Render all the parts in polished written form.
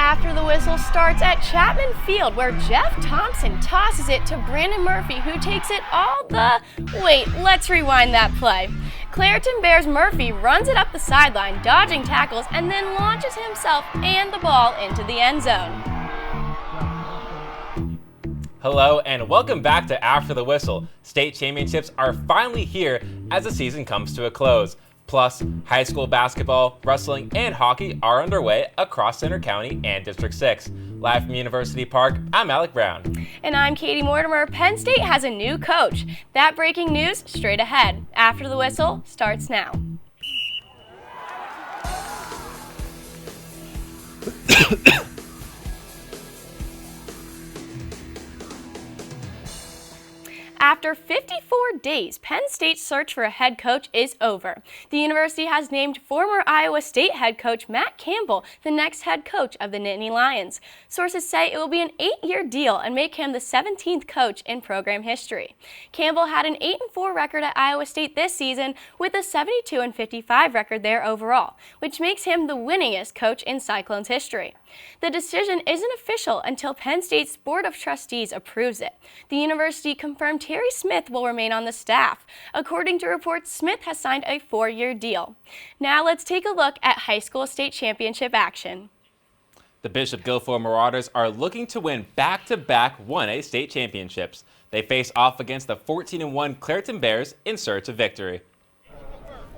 After the Whistle starts at Chapman Field, where Jeff Thompson tosses it to Brandon Murphy, who takes it all the... Wait, let's rewind that play. Clareton Bears Murphy runs it up the sideline, dodging tackles, and then launches himself and the ball into the end zone. Hello and welcome back to After the Whistle. State championships are finally here as the season comes to a close. Plus, high school basketball, wrestling, and hockey are underway across Center County and District 6. Live from University Park, I'm Alec Brown. And I'm Katie Mortimer. Penn State has a new coach. That breaking news straight ahead. After the Whistle starts now. After 54 days, Penn State's search for a head coach is over. The university has named former Iowa State head coach Matt Campbell the next head coach of the Nittany Lions. Sources say it will be an 8-year deal and make him the 17th coach in program history. Campbell had an 8-4 record at Iowa State this season with a 72-55 record there overall, which makes him the winningest coach in Cyclones history. The decision isn't official until Penn State's Board of Trustees approves it. The university confirmed Terry Smith will remain on the staff. According to reports, Smith has signed a 4-year deal. Now let's take a look at high school state championship action. The Bishop Guilfoyle Marauders are looking to win back-to-back 1A state championships. They face off against the 14-1 Clareton Bears in search of victory.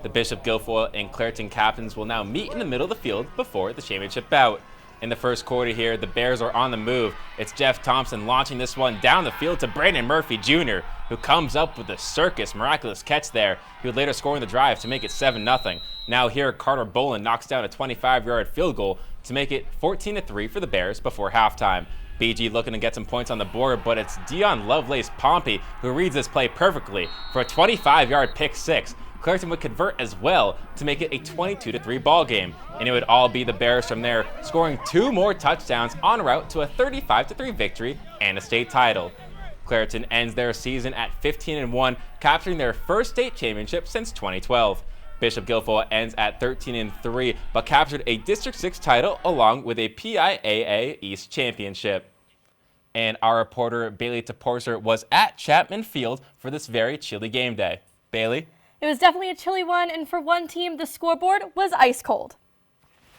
The Bishop Guilfoyle and Clareton captains will now meet in the middle of the field before the championship bout. In the first quarter here, the Bears are on the move. It's Jeff Thompson launching this one down the field to Brandon Murphy Jr., who comes up with a miraculous catch there. He would later score in the drive to make it 7-0. Now here, Carter Boland knocks down a 25-yard field goal to make it 14-3 for the Bears before halftime. BG looking to get some points on the board, but it's Dion Lovelace Pompey who reads this play perfectly for a 25-yard pick six. Clareton would convert as well to make it a 22-3 ball game, and it would all be the Bears from there, scoring 2 more touchdowns en route to a 35-3 victory and a state title. Clareton ends their season at 15-1, capturing their first state championship since 2012. Bishop Guilfoyle ends at 13-3, but captured a District 6 title along with a PIAA East championship. And our reporter Bailey Toporser was at Chapman Field for this very chilly game day. Bailey? It was definitely a chilly one, and for one team, the scoreboard was ice cold.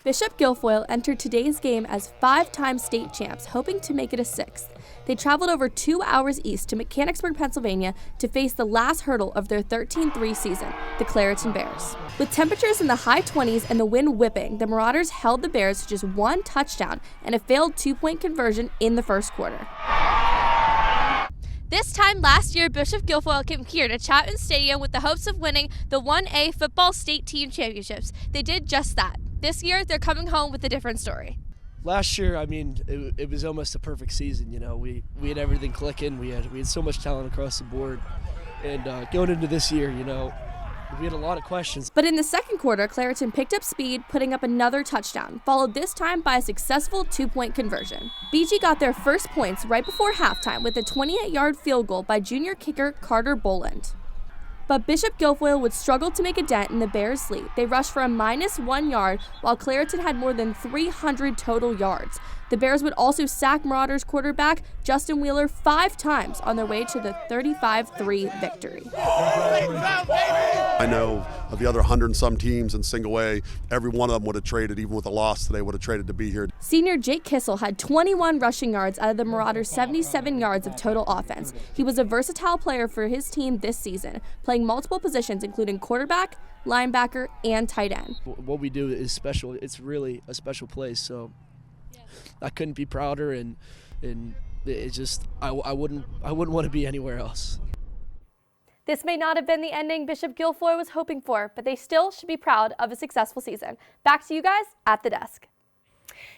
Bishop Guilfoyle entered today's game as 5-time state champs, hoping to make it a 6th. They traveled over 2 hours east to Mechanicsburg, Pennsylvania to face the last hurdle of their 13-3 season, the Clareton Bears. With temperatures in the high 20s and the wind whipping, the Marauders held the Bears to just 1 touchdown and a failed 2-point conversion in the first quarter. This time last year, Bishop Guilfoyle came here to Chapman Stadium with the hopes of winning the 1A football state team championships. They did just that. This year, they're coming home with a different story. Last year, I mean, it was almost a perfect season. You know, we had everything clicking. We had so much talent across the board, and going into this year, you know, we had a lot of questions. But in the second quarter, Clareton picked up speed, putting up another touchdown, followed this time by a successful 2-point conversion. BG got their first points right before halftime with a 28-yard field goal by junior kicker Carter Boland. But Bishop Guilfoyle would struggle to make a dent in the Bears' lead. They rushed for a -1 yard, while Clareton had more than 300 total yards. The Bears would also sack Marauders quarterback Justin Wheeler 5 times on their way to the 35-3 victory. I know of the other 100 and some teams in single A, every one of them would have traded, even with a loss today, would have traded to be here. Senior Jake Kissel had 21 rushing yards out of the Marauders' 77 yards of total offense. He was a versatile player for his team this season, playing multiple positions including quarterback, linebacker, and tight end. What we do is special. It's really a special place, so I couldn't be prouder, and it's just I wouldn't want to be anywhere else. This may not have been the ending Bishop Guilfoyle was hoping for, but they still should be proud of a successful season. Back to you guys at the desk.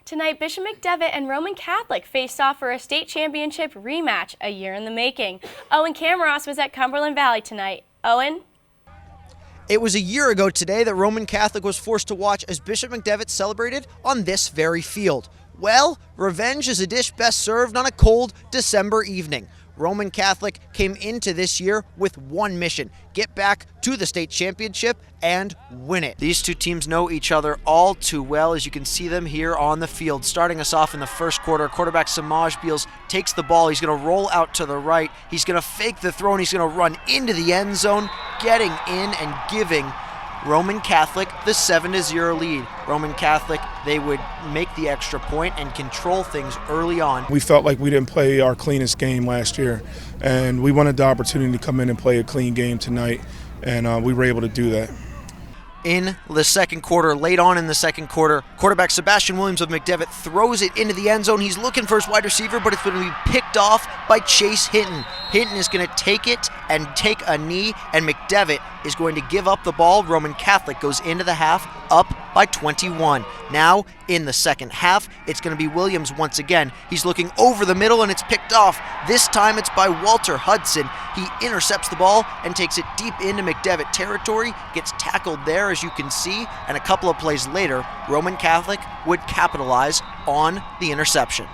Tonight, Bishop McDevitt and Roman Catholic faced off for a state championship rematch, a year in the making. Owen Camaros was at Cumberland Valley tonight. Owen? It was a year ago today that Roman Catholic was forced to watch as Bishop McDevitt celebrated on this very field. Well, revenge is a dish best served on a cold December evening. Roman Catholic came into this year with one mission: get back to the state championship and win it. These two teams know each other all too well, as you can see them here on the field. Starting us off in the first quarter, quarterback Samaj Beals takes the ball. He's going to roll out to the right. He's going to fake the throw, and he's going to run into the end zone, getting in and giving Roman Catholic the 7-0 lead. Roman Catholic, they would make the extra point and control things early on. We felt like we didn't play our cleanest game last year, and we wanted the opportunity to come in and play a clean game tonight, and we were able to do that. In the second quarter, late on in the second quarter, quarterback Sebastian Williams of McDevitt throws it into the end zone. He's looking for his wide receiver, but it's going to be picked off by Chase Hinton. Hinton is going to take it and take a knee, and McDevitt is going to give up the ball. Roman Catholic goes into the half up by 21. Now, in the second half, it's going to be Williams once again. He's looking over the middle, and it's picked off. This time it's by Walter Hudson. He intercepts the ball and takes it deep into McDevitt territory, gets tackled there, as you can see, and a couple of plays later, Roman Catholic would capitalize on the interception.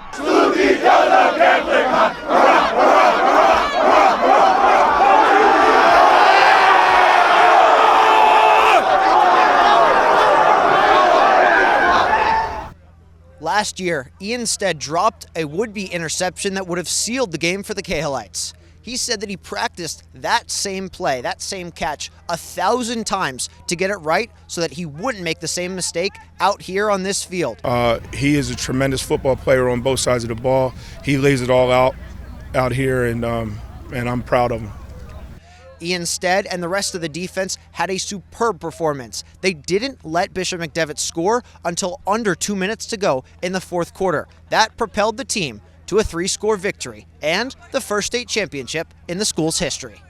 Last year, Ian Stead dropped a would-be interception that would have sealed the game for the Cahillites. He said that he practiced that same play, that same catch, 1,000 times to get it right so that he wouldn't make the same mistake out here on this field. He is a tremendous football player on both sides of the ball. He lays it all out here, and I'm proud of him. Ian Stead and the rest of the defense had a superb performance. They didn't let Bishop McDevitt score until under 2 minutes to go in the fourth quarter. That propelled the team to a 3-score victory and the first state championship in the school's history.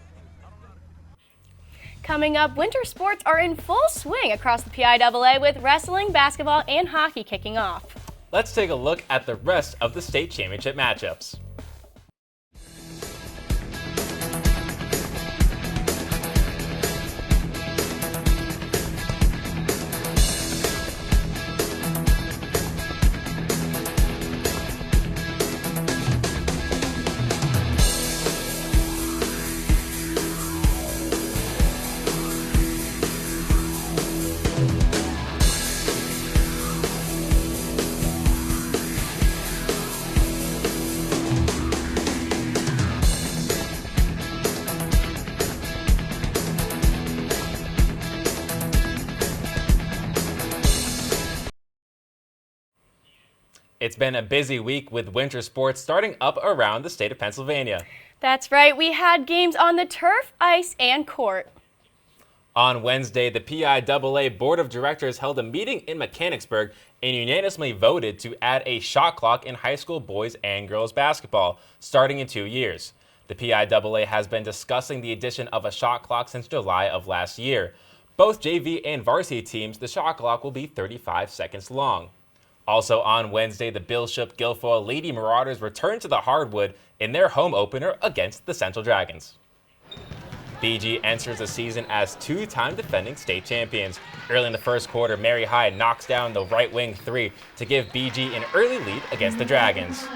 Coming up, winter sports are in full swing across the PIAA with wrestling, basketball, and hockey kicking off. Let's take a look at the rest of the state championship matchups. It's been a busy week with winter sports starting up around the state of Pennsylvania. That's right, we had games on the turf, ice, and court. On Wednesday, the PIAA Board of Directors held a meeting in Mechanicsburg and unanimously voted to add a shot clock in high school boys and girls basketball, starting in 2 years. The PIAA has been discussing the addition of a shot clock since July of last year. Both JV and varsity teams, the shot clock will be 35 seconds long. Also on Wednesday, the Bishop Guilfoyle Lady Marauders returned to the hardwood in their home opener against the Central Dragons. BG enters the season as two-time defending state champions. Early in the first quarter, Mary Hyde knocks down the right wing three to give BG an early lead against the Dragons.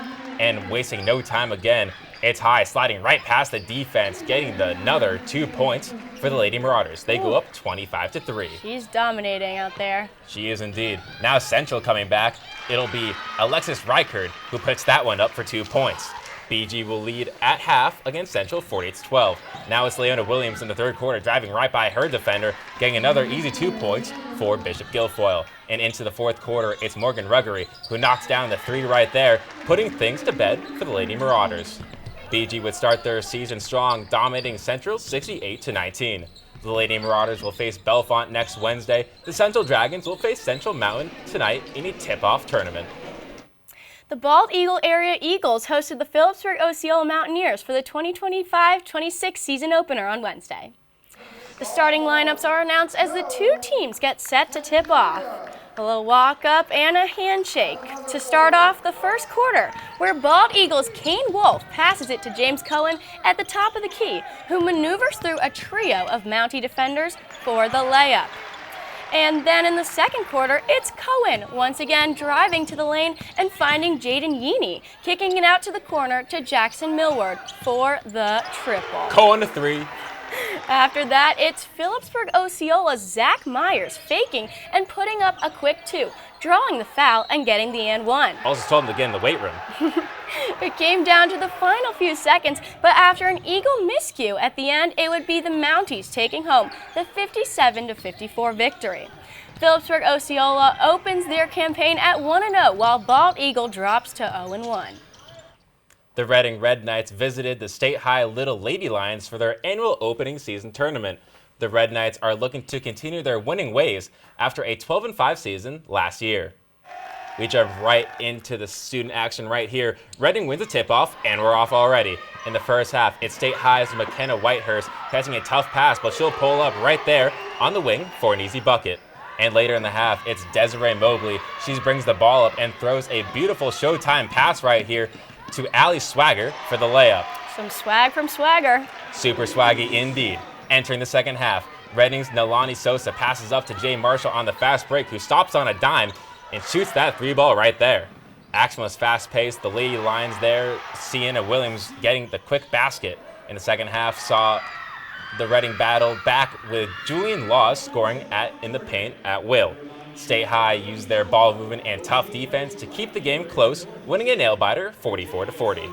And wasting no time again, it's Hyde sliding right past the defense, getting another 2 points for the Lady Marauders. They go up 25-3. She's dominating out there. She is indeed. Now Central coming back. It'll be Alexis Reichard who puts that one up for 2 points. BG will lead at half against Central 48-12. Now it's Leona Williams in the third quarter driving right by her defender, getting another easy 2 points for Bishop Guilfoyle. And into the fourth quarter, it's Morgan Ruggery who knocks down the three right there, putting things to bed for the Lady Marauders. BG would start their season strong, dominating Central 68-19. The Lady Marauders will face Bellefonte next Wednesday. The Central Dragons will face Central Mountain tonight in a tip-off tournament. The Bald Eagle Area Eagles hosted the Phillipsburg Osceola Mountaineers for the 2025-26 season opener on Wednesday. The starting lineups are announced as the two teams get set to tip off. A little walk-up and a handshake to start off the first quarter, where Bald Eagles' Kane Wolf passes it to James Cullen at the top of the key, who maneuvers through a trio of Mountie defenders for the layup. And then in the second quarter, it's Cohen once again driving to the lane and finding Jaden Yeaney, kicking it out to the corner to Jackson Millward for the triple. Cohen to three. After that, it's Phillipsburg Osceola's Zach Myers faking and putting up a quick two, drawing the foul and getting the and one. Also told him to get in the weight room. It came down to the final few seconds, but after an Eagle miscue at the end, it would be the Mounties taking home the 57-54 victory. Phillipsburg Osceola opens their campaign at 1-0, while Bald Eagle drops to 0-1. The Reading Red Knights visited the State High Little Lady Lions for their annual opening season tournament. The Red Knights are looking to continue their winning ways after a 12-5 season last year. We jump right into the student action right here. Reading wins a tip-off, and we're off already. In the first half, it's State High's McKenna Whitehurst catching a tough pass, but she'll pull up right there on the wing for an easy bucket. And later in the half, it's Desiree Mobley. She brings the ball up and throws a beautiful Showtime pass right here to Allie Swagger for the layup. Some swag from Swagger. Super swaggy indeed. Entering the second half, Reading's Nalani Sosa passes up to Jay Marshall on the fast break, who stops on a dime and shoots that three ball right there. Action was fast-paced. The Lady Lions there, Sienna Williams getting the quick basket. In the second half, saw the Reading battle back with Julian Laws scoring in the paint at will. State High used their ball movement and tough defense to keep the game close, winning a nail-biter 44-40.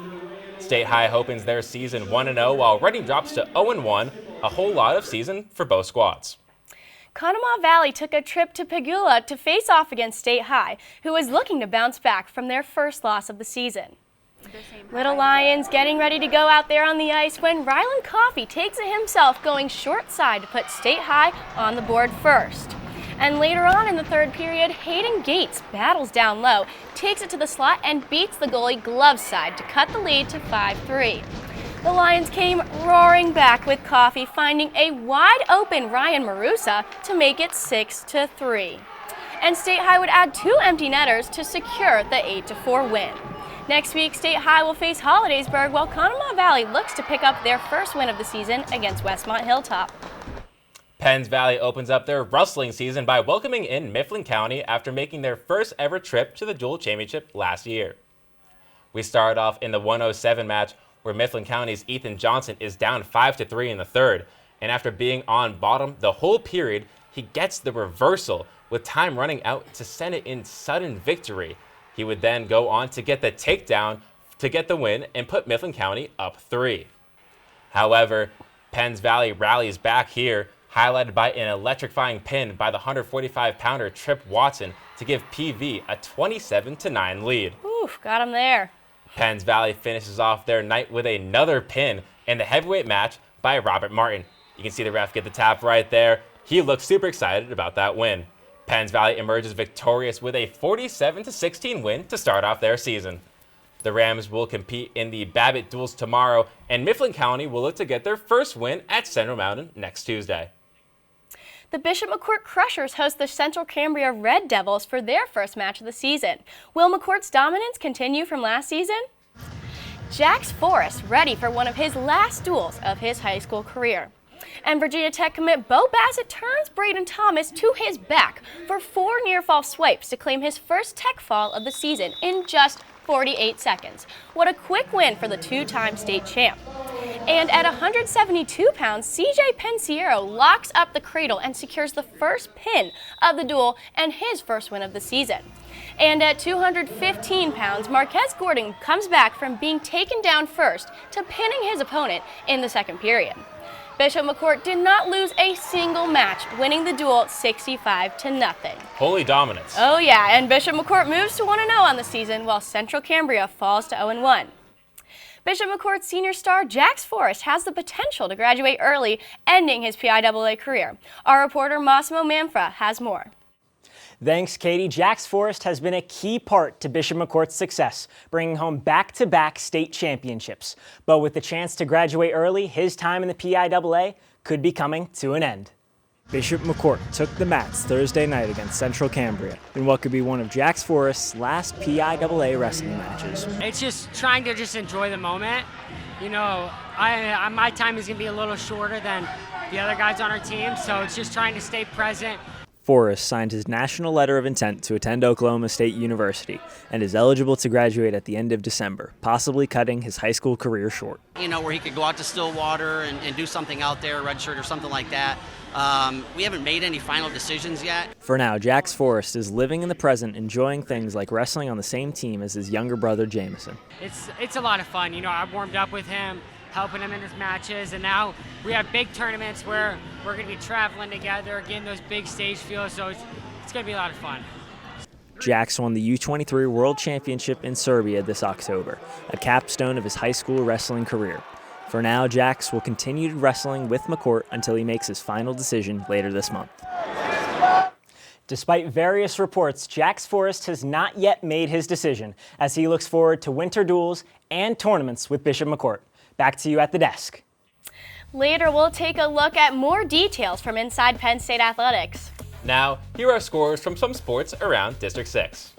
State High opens their season 1-0, while Reading drops to 0-1, a whole lot of season for both squads. Conemaugh Valley took a trip to Pagula to face off against State High, who was looking to bounce back from their first loss of the season. Little Lions getting ready to go out there on the ice when Rylan Coffey takes it himself, going short side to put State High on the board first. And later on in the third period, Hayden Gates battles down low, takes it to the slot, and beats the goalie glove side to cut the lead to 5-3. The Lions came roaring back with Coffey finding a wide-open Ryan Marusa to make it 6-3. And State High would add 2 empty netters to secure the 8-4 win. Next week, State High will face Hollidaysburg, while Conemaugh Valley looks to pick up their first win of the season against Westmont Hilltop. Penns Valley opens up their wrestling season by welcoming in Mifflin County after making their first ever trip to the dual championship last year. We started off in the 107 match, where Mifflin County's Ethan Johnson is down 5-3 in the third, and after being on bottom the whole period, he gets the reversal with time running out to send it in sudden victory. He would then go on to get the takedown to get the win and put Mifflin County up 3. However, Penns Valley rallies back here, highlighted by an electrifying pin by the 145-pounder Trip Watson to give PV a 27-9 lead. Oof, got him there. Penns Valley finishes off their night with another pin in the heavyweight match by Robert Martin. You can see the ref get the tap right there. He looks super excited about that win. Penns Valley emerges victorious with a 47-16 win to start off their season. The Rams will compete in the Babbitt Duels tomorrow, and Mifflin County will look to get their first win at Central Mountain next Tuesday. The Bishop McCourt Crushers host the Central Cambria Red Devils for their first match of the season. Will McCourt's dominance continue from last season? Jax Forrest ready for one of his last duels of his high school career. And Virginia Tech commit Bo Bassett turns Braden Thomas to his back for 4 near-fall swipes to claim his first Tech fall of the season in just 48 seconds. What a quick win for the 2-time state champ. And at 172 pounds, CJ Pensiero locks up the cradle and secures the first pin of the duel and his first win of the season. And at 215 pounds, Marquez Gordon comes back from being taken down first to pinning his opponent in the second period. Bishop McCourt did not lose a single match, winning the duel 65-0. Holy dominance. Oh yeah, and Bishop McCourt moves to 1-0 on the season, while Central Cambria falls to 0-1. Bishop McCourt's senior star, Jax Forrest, has the potential to graduate early, ending his PIAA career. Our reporter, Massimo Manfra, has more. Thanks, Katie. Jax Forrest has been a key part to Bishop McCourt's success, bringing home back-to-back state championships. But with the chance to graduate early, his time in the PIAA could be coming to an end. Bishop McCourt took the mats Thursday night against Central Cambria in what could be one of Jax Forrest's last PIAA wrestling matches. It's just trying to just enjoy the moment. You know, my time is going to be a little shorter than the other guys on our team, so it's just trying to stay present. Forrest signed his national letter of intent to attend Oklahoma State University and is eligible to graduate at the end of December, possibly cutting his high school career short. Where he could go out to Stillwater and do something out there, redshirt or something like that. We haven't made any final decisions yet. For now, Jax Forrest is living in the present, enjoying things like wrestling on the same team as his younger brother, Jamison. It's a lot of fun. I've warmed up with him, helping him in his matches, and now we have big tournaments where we're going to be traveling together, getting those big stage feels, so it's going to be a lot of fun. Jax won the U23 World Championship in Serbia this October, a capstone of his high school wrestling career. For now, Jax will continue wrestling with McCourt until he makes his final decision later this month. Despite various reports, Jax Forrest has not yet made his decision as he looks forward to winter duels and tournaments with Bishop McCourt. Back to you at the desk. Later, we'll take a look at more details from inside Penn State athletics. Now, here are scores from some sports around District 6.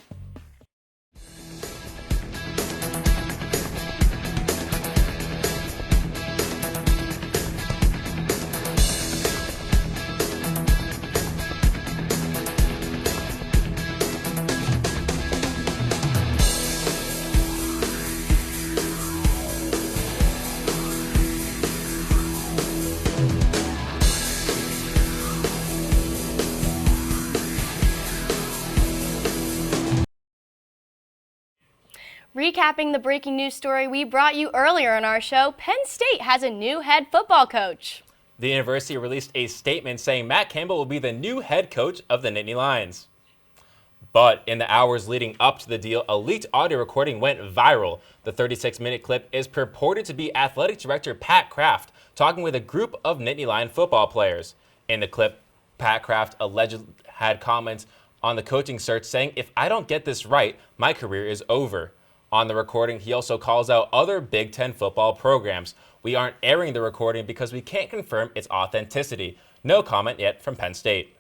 Recapping the breaking news story we brought you earlier in our show, Penn State has a new head football coach. The university released a statement saying Matt Campbell will be the new head coach of the Nittany Lions. But in the hours leading up to the deal, a leaked audio recording went viral. The 36-minute clip is purported to be athletic director Pat Kraft talking with a group of Nittany Lion football players. In the clip, Pat Kraft allegedly had comments on the coaching search saying, "If I don't get this right, my career is over." On the recording, he also calls out other Big Ten football programs. "We aren't airing the recording because we can't confirm its authenticity." No comment yet from Penn State.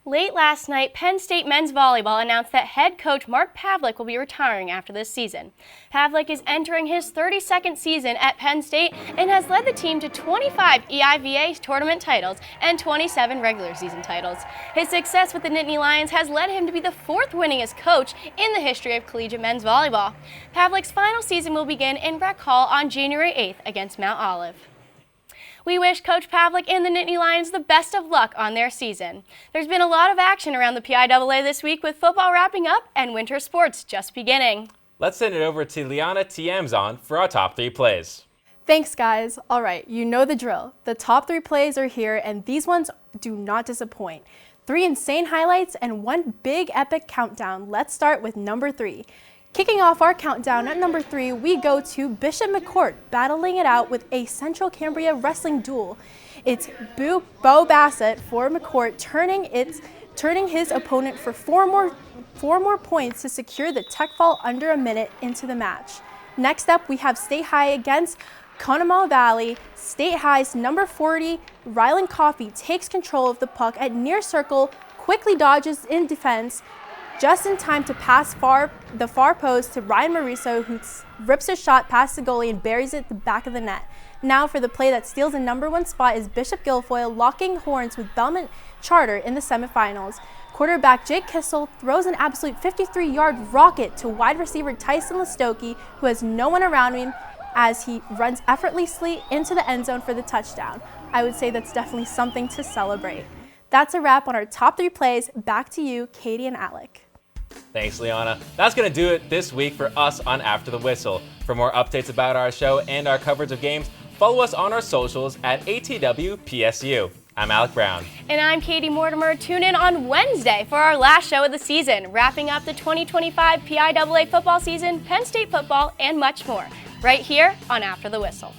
Late last night, Penn State men's volleyball announced that head coach Mark Pavlik will be retiring after this season. Pavlik is entering his 32nd season at Penn State and has led the team to 25 EIVA tournament titles and 27 regular season titles. His success with the Nittany Lions has led him to be the 4th winningest coach in the history of collegiate men's volleyball. Pavlik's final season will begin in Rec Hall on January 8th against Mount Olive. We wish Coach Pavlik and the Nittany Lions the best of luck on their season. There's been a lot of action around the PIAA this week with football wrapping up and winter sports just beginning. Let's send it over to Liana Tiamzon for our top 3 plays. Thanks, guys. All right, you know the drill. The top 3 plays are here, and these ones do not disappoint. 3 insane highlights and 1 big epic countdown. Let's start with number 3. Kicking off our countdown at number 3, we go to Bishop McCourt battling it out with a Central Cambria wrestling duel. It's Bo Bassett for McCourt turning his opponent for 4 more points to secure the tech fall under a minute into the match. Next up, we have State High against Conemaugh Valley. State High's number 40, Rylan Coffey, takes control of the puck at near circle, quickly dodges in defense, just in time to pass the far post to Ryan Mariso, who rips a shot past the goalie and buries it at the back of the net. Now for the play that steals the number 1 spot is Bishop Guilfoyle locking horns with Belmont Charter in the semifinals. Quarterback Jake Kissel throws an absolute 53-yard rocket to wide receiver Tyson Listoki, who has no one around him as he runs effortlessly into the end zone for the touchdown. I would say that's definitely something to celebrate. That's a wrap on our top 3 plays. Back to you, Katie and Alec. Thanks, Liana. That's going to do it this week for us on After the Whistle. For more updates about our show and our coverage of games, follow us on our socials at ATWPSU. I'm Alec Brown. And I'm Katie Mortimer. Tune in on Wednesday for our last show of the season, wrapping up the 2025 PIAA football season, Penn State football, and much more, right here on After the Whistle.